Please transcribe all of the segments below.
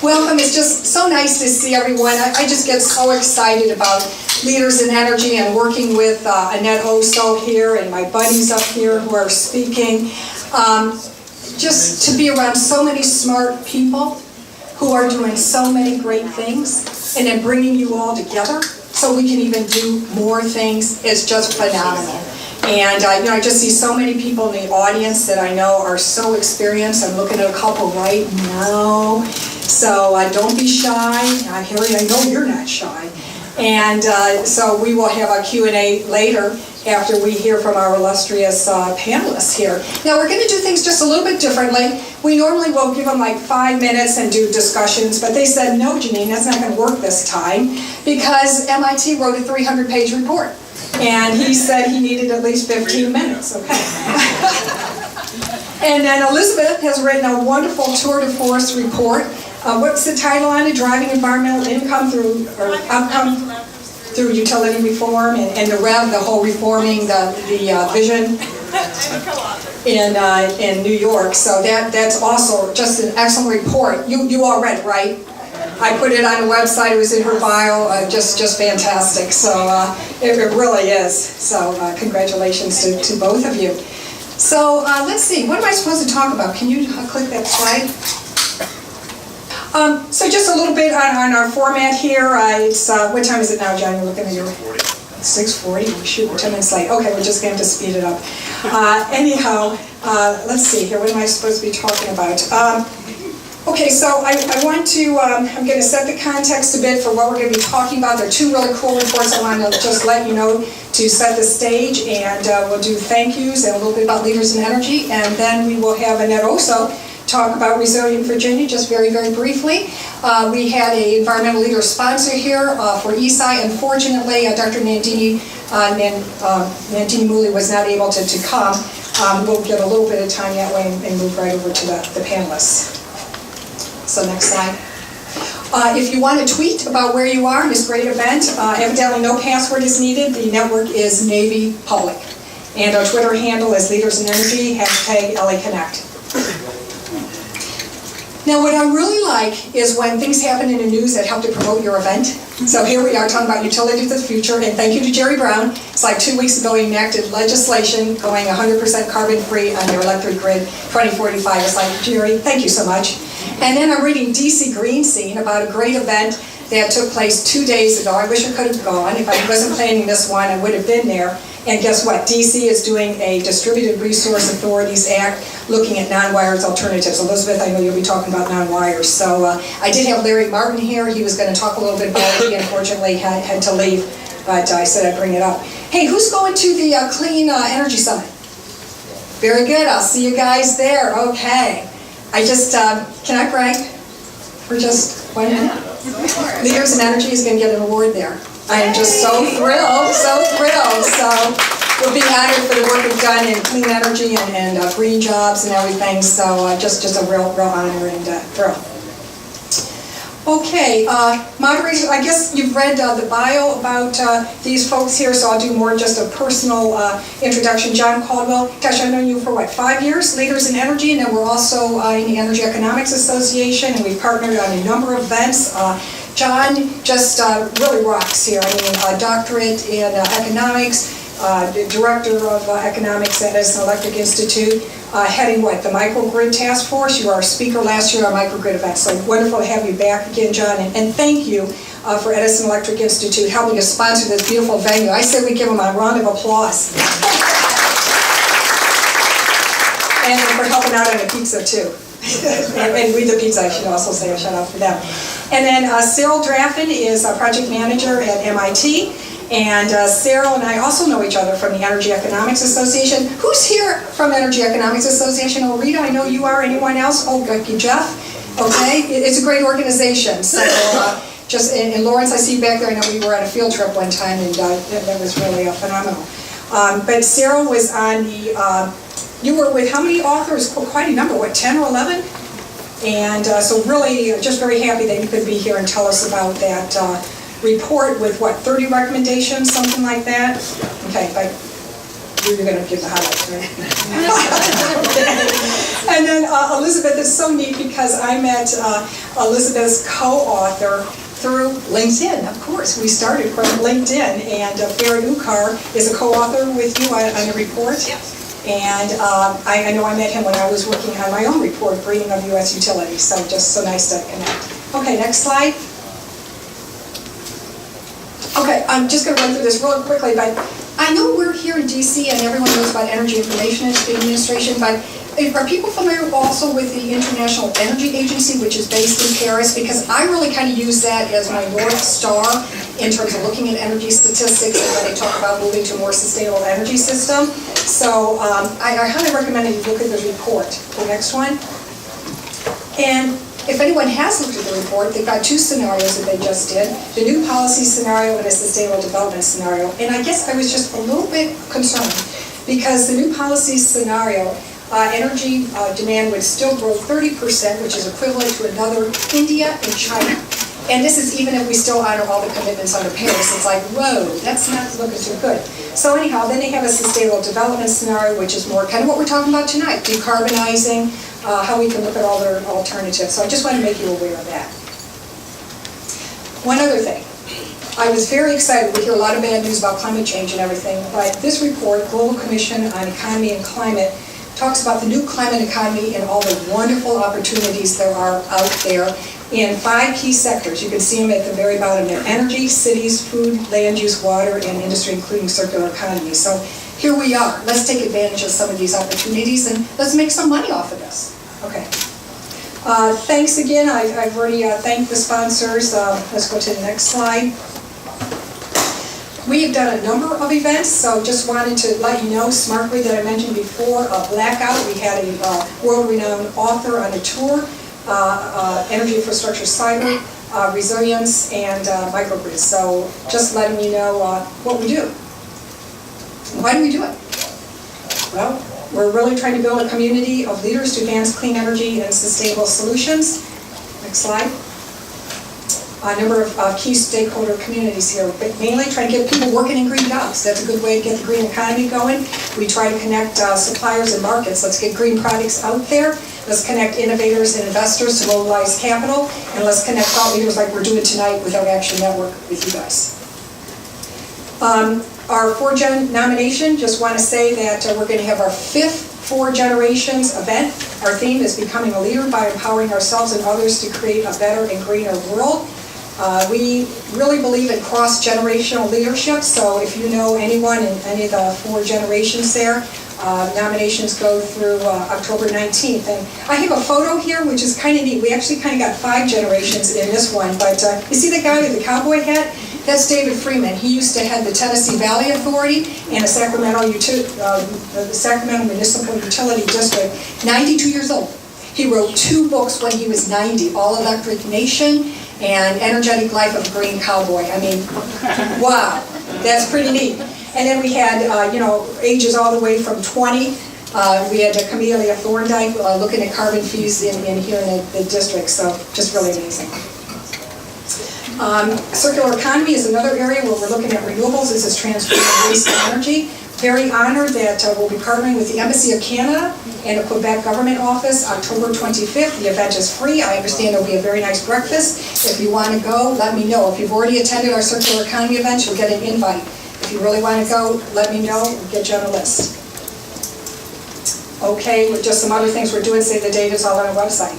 Welcome. It's just so nice to see everyone. I just get so excited about Leaders in Energy and working with Annette Oso here and my buddies up here who are speaking. Just to be around so many smart people who are doing so many great things and then bringing you all together so we can even do more things is just phenomenal. And I just see so many people in the audience that I know are so experienced. I'm looking at a couple right now. So don't be shy. Harry, I know you're not shy. And so we will have a Q&A later after we hear from our illustrious panelists here. Now we're going to do things just a little bit differently. We normally will give them like 5 minutes and do discussions, but they said, no, Janine, that's not going to work this time because MIT wrote a 300-page report. And he said he needed at least 15 minutes, okay. And then Elizabeth has written a wonderful tour de force report. What's the title on it? Driving environmental income through, or outcome through utility reform and the REV, the whole reforming the vision in New York. So that's also just an excellent report. You all read it, right? I put it on the website. It was in her bio. Just fantastic. So it really is. So congratulations to both of you. So let's see. What am I supposed to talk about? Can you click that slide? So just a little bit on our format here. It's what time is it now, John? You're looking at your 6:40. Shoot, we're 10 minutes late. Okay, we're just going to have to speed it up. Anyhow, let's see here. What am I supposed to be talking about? Okay, so I want to, I'm going to set the context a bit for what we're going to be talking about. There are 2 really cool reports I want to just let you know to set the stage, and we'll do thank yous and a little bit about Leaders in Energy, and then we will have Annette Oso talk about Resilient Virginia, just very, very briefly. We had an environmental leader sponsor here for ESI. Unfortunately, Dr. Nandini Mooley was not able to come. We'll get a little bit of time that way and move right over to the panelists. So next slide. If you want to tweet about where you are in this great event, evidently no password is needed. The network is Navy Public. And our Twitter handle is Leaders in Energy, #LAConnect. Now what I really like is when things happen in the news that help to promote your event. So here we are talking about utilities of the future, and thank you to Jerry Brown. It's like 2 weeks ago he enacted legislation going 100% carbon free on your electric grid 2045. It's like, Jerry, thank you so much. And then I'm reading DC Green Scene about a great event that took place 2 days ago. I wish I could have gone. If I wasn't planning this one, I would have been there. And guess what? DC is doing a Distributed Resource Authorities Act looking at non-wires alternatives. Elizabeth, I know you'll be talking about non-wires. So I did have Larry Martin here. He was going to talk a little bit about it. He unfortunately had to leave, but I said I'd bring it up. Hey, who's going to the Clean Energy Summit? Very good. I'll see you guys there. Okay. I just, can I brag for just 1 minute? Leaders in Energy is going to get an award there. I am just so thrilled, so thrilled. So we're being honored for the work we've done in clean energy and green jobs and everything. So just a real honor and thrill. Okay, moderators, I guess you've read the bio about these folks here, so I'll do more just a personal introduction. John Caldwell, gosh, I've known you for what, 5 years? Leaders in Energy, and then we're also in the Energy Economics Association, and we've partnered on a number of events. John just really rocks here. I mean, a doctorate in economics, director of economics at Edison Electric Institute, heading what, the Microgrid Task Force. You were our speaker last year on Microgrid events. So wonderful to have you back again, John. And thank you for Edison Electric Institute helping to sponsor this beautiful venue. I say we give them a round of applause. And for helping out on the pizza too. and with the pizza, I should also say a shout out for them. And then Cyril Draffin is a project manager at MIT. And Cyril and I also know each other from the Energy Economics Association. Who's here from Energy Economics Association? Oh, Rita, I know you are. Anyone else? Oh, Jeff. Okay, it's a great organization. So and Lawrence, I see you back there. I know we were on a field trip one time, and that was really phenomenal. But Cyril was on the. You were with how many authors? Quite a number. What, 10 or 11? And so really, just very happy that you could be here and tell us about that. Report with what, 30 recommendations, something like that? Okay, but you're going to give the highlights, right? And then Elizabeth is so neat because I met Elizabeth's co-author through LinkedIn, of course. We started from LinkedIn, and Farrah Ukar is a co-author with you on the report. Yes. And I know I met him when I was working on my own report, Greening of U.S. Utilities, so just so nice to connect. Okay, next slide. Okay, I'm just going to run through this real quickly, but I know we're here in D.C. and everyone knows about Energy Information Administration, but are people familiar also with the International Energy Agency, which is based in Paris? Because I really kind of use that as my North Star in terms of looking at energy statistics and when they talk about moving to a more sustainable energy system. So I highly recommend that you look at the report. The next one. And if anyone has looked at the report, they've got two scenarios that they just did, the new policy scenario and a sustainable development scenario. And I guess I was just a little bit concerned because the new policy scenario, energy demand would still grow 30%, which is equivalent to another India and China. And this is even if we still honor all the commitments under Paris. It's like, whoa, that's not looking too good. So anyhow, then they have a sustainable development scenario, which is more kind of what we're talking about tonight, decarbonizing, how we can look at all their alternatives. So I just want to make you aware of that. One other thing. I was very excited. We hear a lot of bad news about climate change and everything, but this report, Global Commission on Economy and Climate, talks about the new climate economy and all the wonderful opportunities there are out there in 5 key sectors. You can see them at the very bottom there: energy, cities, food, land use, water, and industry, including circular economy. So here we are. Let's take advantage of some of these opportunities and let's make some money off of this. Okay. Thanks again. I've already thanked the sponsors. Let's go to the next slide. We have done a number of events, so just wanted to let you know, Smart Grid that I mentioned before, Blackout, we had a world-renowned author on a tour, energy infrastructure, cyber, resilience, and microgrids. So just letting you know what we do. Why do we do it? Well, we're really trying to build a community of leaders to advance clean energy and sustainable solutions. Next slide. A number of key stakeholder communities here, but mainly trying to get people working in green jobs. That's a good way to get the green economy going. We try to connect suppliers and markets. Let's get green products out there. Let's connect innovators and investors to mobilize capital. And let's connect thought leaders like we're doing tonight with our Action Network with you guys. Our 4Gen nomination, just want to say that we're going to have our 5th 4 Generations event. Our theme is becoming a leader by empowering ourselves and others to create a better and greener world. We really believe in cross-generational leadership, so if you know anyone in any of the 4 generations there, nominations go through October 19th. And I have a photo here, which is kind of neat. We actually kind of got 5 generations in this one, but you see the guy with the cowboy hat? That's David Freeman. He used to head the Tennessee Valley Authority and the Sacramento Municipal Utility District, 92 years old. He wrote 2 books when he was 90, All Electric Nation and Energetic Life of a Green Cowboy. I mean, wow, that's pretty neat. And then we had, ages all the way from 20. We had Camellia Thorndike looking at carbon fees in here in the district, so just really amazing. Circular economy is another area where we're looking at renewables. This is transforming waste to energy. Very honored that we'll be partnering with the Embassy of Canada and the Quebec Government Office October 25th. The event is free. I understand there'll be a very nice breakfast. If you want to go, let me know. If you've already attended our circular economy event, you'll get an invite. If you really want to go, let me know. We'll get you on a list. Okay, with just some other things we're doing, save the date is all on our website.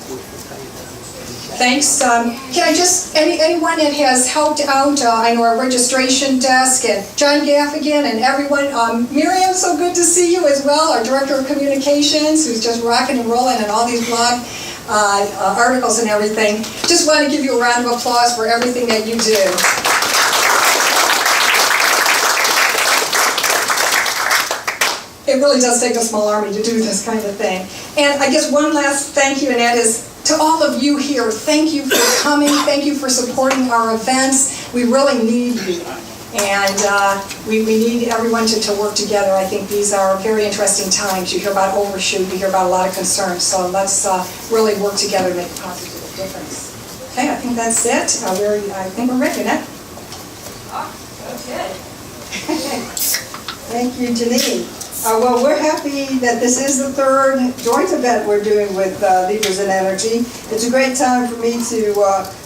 Thanks. Can I just, anyone that has helped out, I know our registration desk, and John Gaffigan and everyone, Miriam, so good to see you as well, our Director of Communications, who's just rocking and rolling on all these blog articles and everything. Just want to give you a round of applause for everything that you do. It really does take a small army to do this kind of thing. And I guess one last thank you, and that is to all of you here. Thank you for coming. Thank you for supporting our events. We really need you. And we need everyone to work together. I think these are very interesting times. You hear about overshoot, you hear about a lot of concerns. So let's really work together to make a positive difference. Okay, I think that's it. I think we're ready, Annette. Okay. Thank you, Janine. Well, we're happy that this is the third joint event we're doing with Leaders in Energy. It's a great time for me to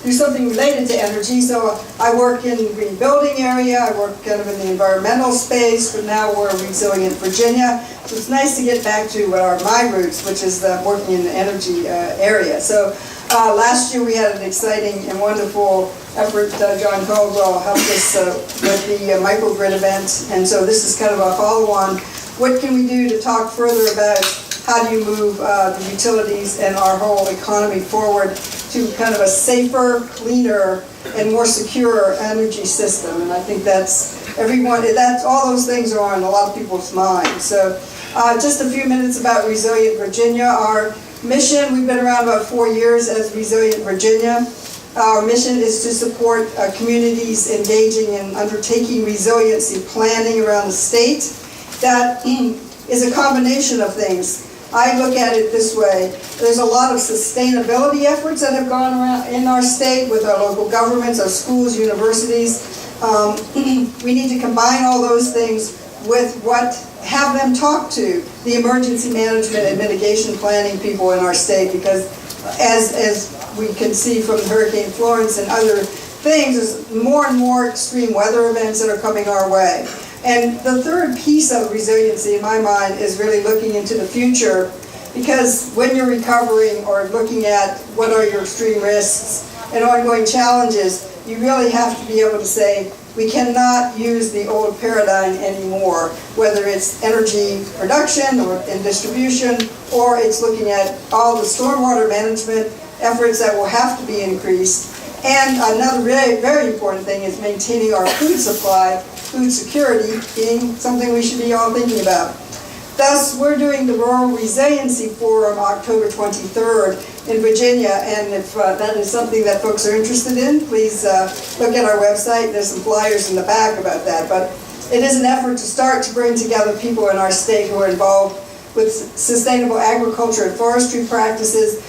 do something related to energy. So I work in the green building area, I work kind of in the environmental space, but now we're Resilient Virginia. So it's nice to get back to what are my roots, which is working in the energy area. So last year we had an exciting and wonderful effort. John Caldwell helped us with the microgrid event, and so this is kind of a follow-on. What can we do to talk further about how do you move the utilities and our whole economy forward to kind of a safer, cleaner, and more secure energy system? And I think that's all those things are on a lot of people's minds. So just a few minutes about Resilient Virginia. Our mission, we've been around about 4 years as Resilient Virginia. Our mission is to support communities engaging in undertaking resiliency planning around the state. That is a combination of things. I look at it this way. There's a lot of sustainability efforts that have gone around in our state with our local governments, our schools, universities. We need to combine all those things with have them talk to the emergency management and mitigation planning people in our state, because as we can see from Hurricane Florence and other things, there's more and more extreme weather events that are coming our way. And the third piece of resiliency in my mind is really looking into the future, because when you're recovering or looking at what are your extreme risks and ongoing challenges, you really have to be able to say, we cannot use the old paradigm anymore, whether it's energy production or in distribution, or it's looking at all the stormwater management efforts that will have to be increased. And another very, very important thing is maintaining our food supply, food security being something we should be all thinking about. Thus, we're doing the Rural Resiliency Forum October 23rd in Virginia, and if that is something that folks are interested in, please look at our website. There's some flyers in the back about that. But it is an effort to start to bring together people in our state who are involved with sustainable agriculture and forestry practices,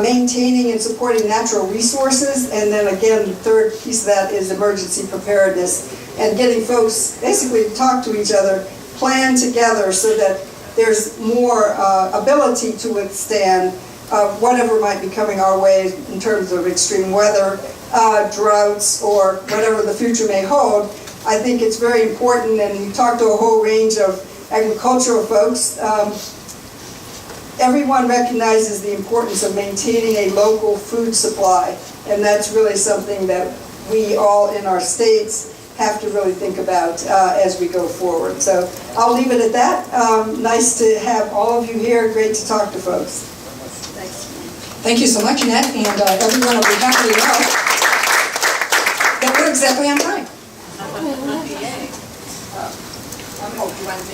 maintaining and supporting natural resources, and then again, the third piece of that is emergency preparedness, and getting folks basically to talk to each other, plan together so that there's more ability to withstand whatever might be coming our way in terms of extreme weather, droughts, or whatever the future may hold. I think it's very important, and we talked to a whole range of agricultural folks. Everyone recognizes the importance of maintaining a local food supply, and that's really something that we all in our states have to really think about as we go forward. So I'll leave it at that. Nice to have all of you here. Great to talk to folks. Thanks. Thank you so much, Annette, and everyone will be happy to know that we're exactly on time.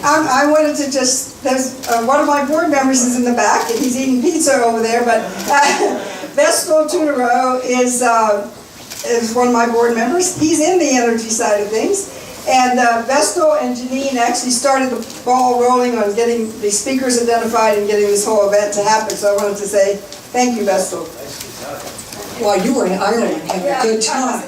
I wanted to just, there's one of my board members is in the back, and he's eating pizza over there, but Vestal Tunero is one of my board members. He's in the energy side of things. And Vestal and Janine actually started the ball rolling on getting the speakers identified and getting this whole event to happen. So I wanted to say thank you, Vestal. While you were in Ireland having a good time.